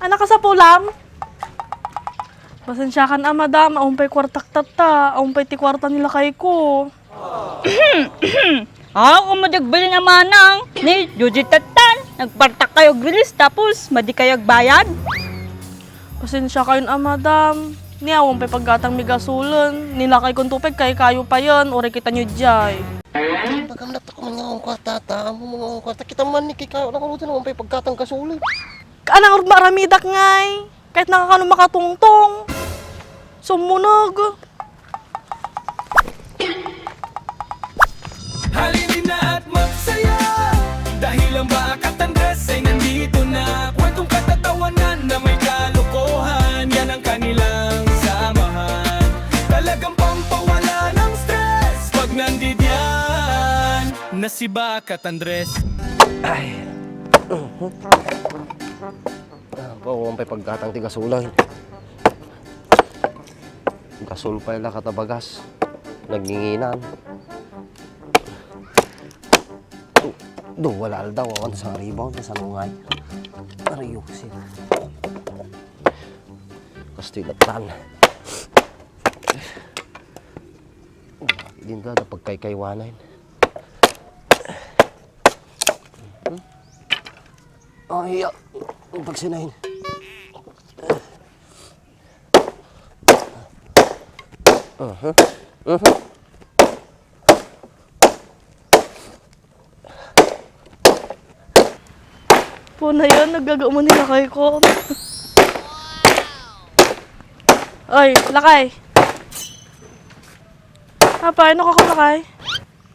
Anak ka sa pulam? Pasensya ka na, madam. Aumpay kwartak tata. Aumpay ti kwarta nila kay ko. Umadagbali na manang ni Juji Tatan. Nagpartak kayo grilis tapos madi kayo bayad. Pasensya kayo na, madam. Niya, aumpay paggatang migasulan. Nilakay kong tupig kay kayo pa yon. Uri kita nyo jay. Pagkamlat ako man nga ang kwarta, mo kwarta kita man ni kikaw na kalutan ng umpay pagkatang kasulit. Kaanang maramidak ngay. Kahit nakakano makatungtong. Sumunog. Halinin na at magsaya dahil ang Bakat Andres ay nandito na. Kwentong katatawanan na may kalokohan, yan ang kanilang samahan. Talagang pampawala ng stress pag nandidyan na si Bakat Andres. Ako umpay pagkatang ti kasulan. Kasul pa ila katabagas. Naginginan. Wala daw awan sa rebound sa nungay. Ariyusin. Kastilatan. Din da pagkaykaywanan. Ay, ang pagsinahin. Po na yan, naggagauman nila kay ko. Oy, lakay. Ano ka lakay?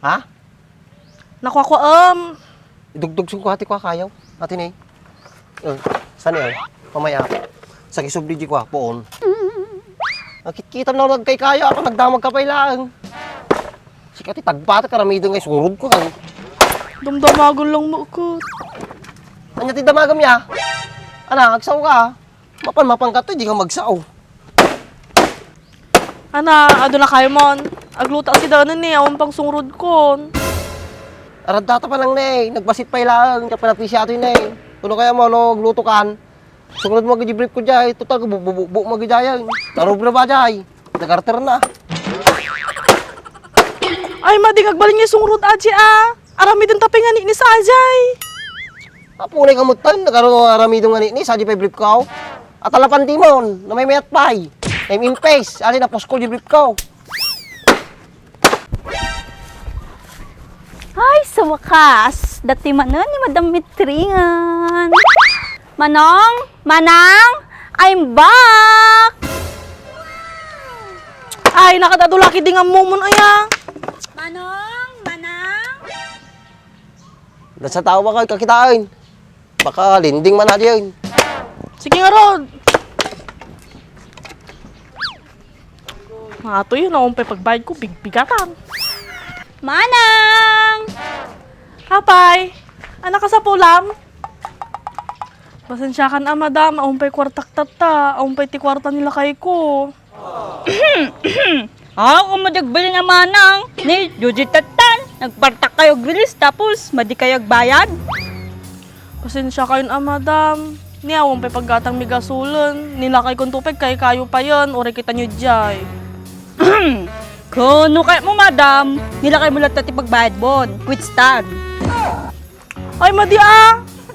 Ha? Nakuha ko, Idugdug sung kuhati ko kayaw. Atin eh. Saan yan? Pamaya. Sa kisubli di ko poon. Nakikita na lang kay kaya ako nagdamag ka pa ilang. Sikati tagbata karamido ngay surod ko kan. Damdamagon lang mo ko. Anya ti damagam ya? Ana, agsaw ka. Mapan ka to, di ka magsaw. Ado na kayo mon. Agluta si Danan ni, awan pang sungrod kon. Arad data pa lang na nagbasit pa ilang, kapanapisi ato yun Kuno kaya mo, no, gluto kan. Sunod mo brief ko jay, total ko bubu magidayan. Tarubra ba jay? Nagarter na. Ay, mading agbaling niya sungrod aji Arami din tapingan ni sa ajay. Apunay kamutan, nagkaroon ng aramidong nga ni sa di pa brief ko. At alapan timon, na may mayat pay. Name in face, ali na posko di brief ko. Ay, sa wakas, dati manon ni Madam Mitringan. Manang, I'm back! Ay, nakadadulaki din ang mumon aya. Manang! Sa tao ba kayo kakitain? Baka linding man na diyan. Sige nga, Rod. Nga to yun, naumpay pagbayad ko, bigbigatan. Manang! Hapay, anak ka sa pulam? Pasensya ka na, madam. Aumpay kwartak tata. Aumpay ti kwarta nila kay ko. Umadagbali na manang ni Juji Tatan. Nagpartak kayo grilis tapos madi kayo bayad. Pasensya kayo na, madam. Niya, aumpay paggatang migasulan. Nilakay kong tupig kay kayo pa yon. Uri kita nyo jay. Kuno kayo mo, madam. Nilakay mo lang tati pagbayad bon. Quit stand. Ay, madi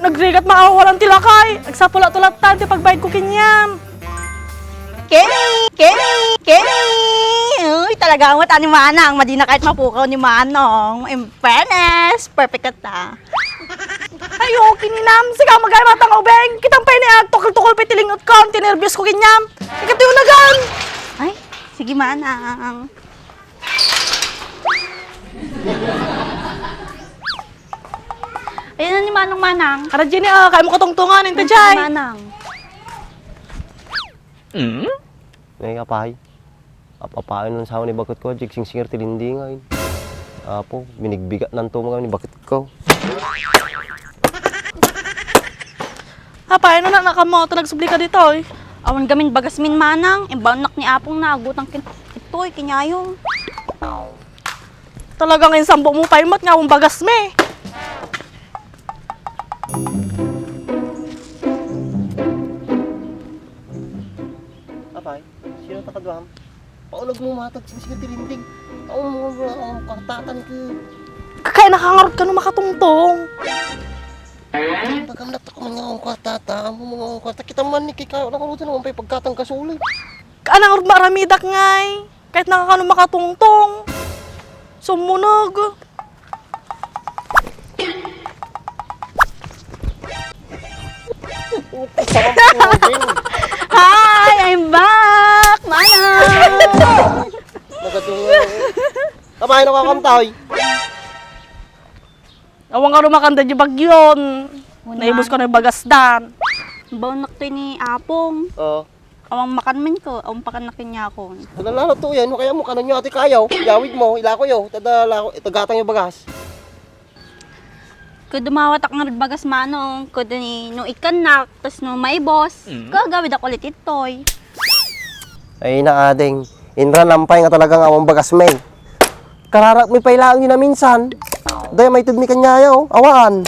Nagrigat makawalan tilakay. Agsapula-tulatan ti pagbayad ko kinyam. Kenny! Uy, talaga ang mata ni Manang. Madi na kahit mapukaw ni Manong. In fairness, perfect ka ta. Ay, okay ni Nam. Sige, magay matang ubeng. Kitang pa ini tukol-tukol pa tilingot ko. Tinervyos ko kinyam. Ikatiunagan. Ay, sige Manang. Ayan na ni Manang. Kara Jenny, kaya mo katungtungan. Inte jay. Manang. May kapay. Apapain nun sa ni bakit ko, jigsing singer tilindi ngayon. Apo, binigbigat ng tumaga ni bakit ko. Hapay, na nakamoto. Nagsubli ka dito eh. Awan gamin bagas min Manang. Imbanak ni Apong na agutang kitoy, kinyayong. Talagang yung sambo mo paimot nga, bagas me. Apay, sino takadwam? Paulag mo matag sa bisig tirinding. Ang kartatan ko. Kaya nakangarot ka nung makatungtong. Nagamnat ako man nga ang kartata. Ang kartata kita man ni kikayo. Nakarutan naman pa yung pagkatang kasuloy. Kaanang maramidak ngay. Kahit nakakano makatungtong. Sumunog. Sarap tumubing. Hi! I'm back! Manang! Nagadungan. Kapay nakakamtay. Awang nga rumakanda di bagyon. Naibos ko na yung bagasdan. Baunak to ni Apong. Oo. Awang makan man ko, awang pakanakin niya ako. Nalala to yan. Kaya mo kanan nyo ati kayaw. Yawid mo. Ilako yo. Tagatang yung bagas. Kung dumawat ako ng bagas manong, kung nung ikanak, tas nung may boss, gagawid ako ulit itoy. Ay na ading. Indra lampay nga talagang awang bagas may. Kararak may pailaan yun na minsan. Dahil may tudmi kanya yaw. Awaan.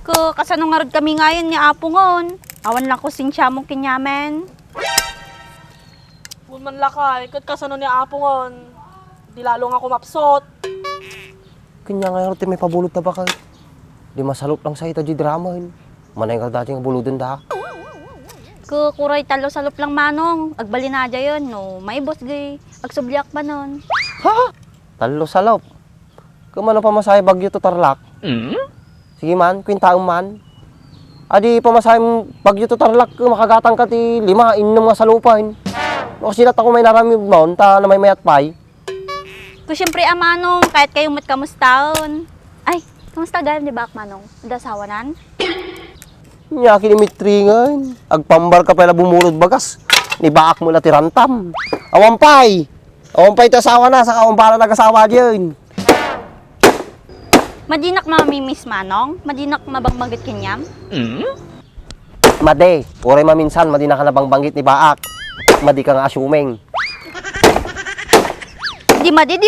Kung kasanong nga kami ngayon ni Apongon, awan lang ko sinsya mong kinyamen. Kung man lakay, kat kasano ni Apongon. Di lalo nga kumapsot. Kanya nga rin may pabulot na bakal. Di masalot lang sa ito di drama yun. Manay ka dati nga buludin da. Kung kuray talo salop lang manong, agbali na dya yun, no, may boss gay, agsubliak pa nun. Talo sa loob. Kung ano pa masaya bagyo to tarlak. Sige man, kwintaong man. Adi pa masaya bagyo to tarlak, makagatang ka ti 5, 6 nga salupain. No, silat ako may narami mo, ta na may mayat pay. Kung siyempre manong, kahit kayong mat kamustaon. Ay, kamusta gayam di ba manong? Dasawanan? Nya kinimitri ngayon. Agpambar ka pala bumulod bagas. Nibaak mo na tirantam. Awampay! Awampay tasawa na, saka awampara nag-asawa diyan. Madinak mamimiss manong? Madinak mabangbanggit kinyam? Made, oray maminsan, madi na ka nabangbanggit ni Baak. Madi ka nga assuming. Di madi.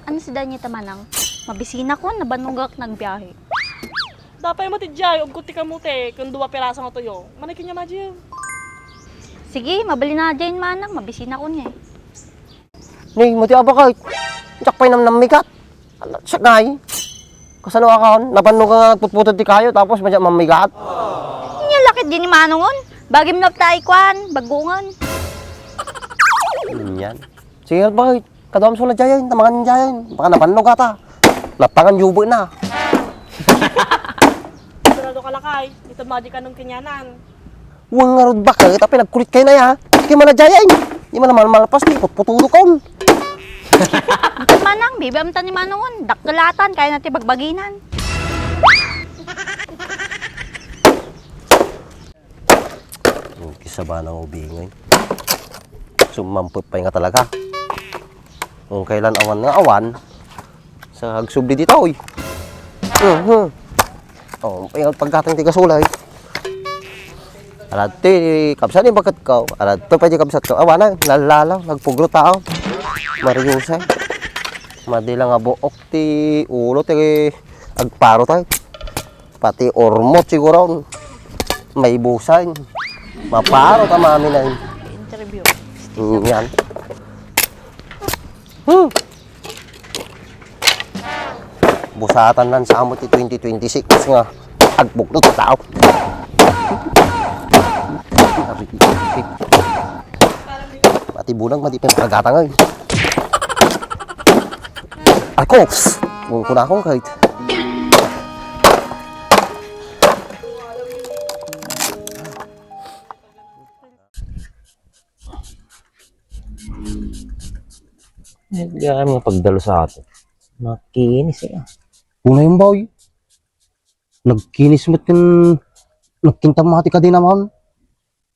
Ano si Danya tamanang? Mabisina ko, nabanugak nagbiyahe. Dapay mo ti Jay, ugkuti ka mo te. Kung 2 piraso nga toyo. Manikin niya madyo. Sige, mabali na dyan manang, mabisina ko niya. Ni, mati abakay. Tsakpay namnamikat. Siya ngay. Kasano akon, napanog ka nga putputod ti kayo, tapos madya mamigat. Niya lakit din ni manongon. Bagim na tayo kwan, bagungan. Yan. Sige, bakit? Kadawam so na jayan, tamangan jayan. Baka napanog ka ta. Napangan yubo na. Sigurado ka lakay. Dito madi ka nung kinyanan. Huwag nga rod bakit, tapi nagkulit kayo na ya. Sige man na jayan. Di man naman malapas, di putputulo kon. Ang manang, bibi amta ni manongon. Dakgalatan, kaya natin bagbaginan. Kisa ba nang ubingay? Sumampot pa nga talaga. Kung kailan awan nga awan, sa hagsubli dito, oy. Oh, paingat pagkatang tigasulay. Arad ti, kapsa ni bakat ka. Arad to pa di kapsat ka. Awan na, lalalaw, nagpugro tao. Mariusay. Madila nga buok ti ulo ti agparo tayo. Pati ormot siguro. May busan. Maparo ka mami na yun. Interview. Yan. Busatan lang sa amot 2026 nga agbuk no tao. Pati bunang madi pa nakagata nga. Ako, kung kuna akong kahit. Kaya mga pagdalo sa ato. Makinis eh. Una yung boy. Nagkinis mo't yung nagkintamati ka din naman.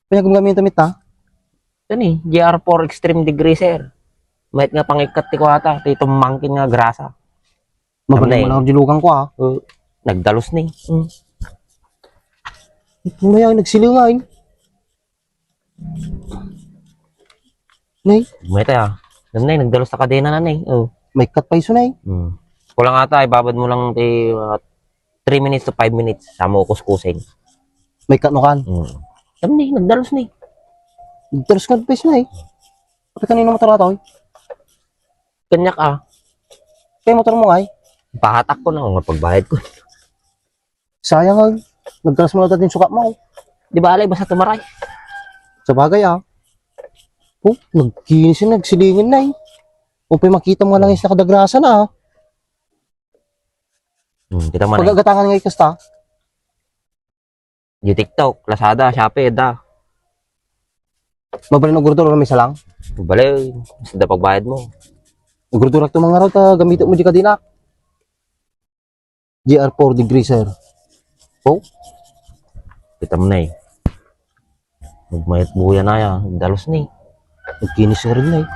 Kaya kung gamit tamit ha? Ito ni, GR4 Extreme Degree sir. Mahit nga pangikat ti ko ata. Ito mangkin nga grasa. Magaling mo lang dilugan ko ha. Nagdalos ni. Mamaya nagsilingain. Nay, Mahit ah. Nanay, nagdalos sa kadena nanay. Oh. may cut pa iso nay. Kulang ata, ibabad mo lang 3 minutes to 5 minutes sa mo kuskusin. May cut no kan. Sabi ni, nagdalos ni. Nagtaros ka pes na eh. Kapag kanina motor ato eh. Kanyak Kaya motor mo nga eh. pahatak ko na kung pagbayad ko. Sayang nga. Nagtaros mo na natin sukat mo. Di ba alay, basta tumaray. Sa bagay Oh, nagkinis yun, nagsilingin na eh. O pa makita mo nga lang is nakadagrasa na Kita man eh. Pagagatangan nga ikasta. Di TikTok, Lazada, Shopee, Mabalin og gurdura may salang. Balay, basta pagbayad mo. Gurdura to mga raw ta gamitin mo di kadina. GR4 degree sir. Oh, Kita mo na eh. Magmayat buya na yan, dalos ni. nagkinis nga rin na eh.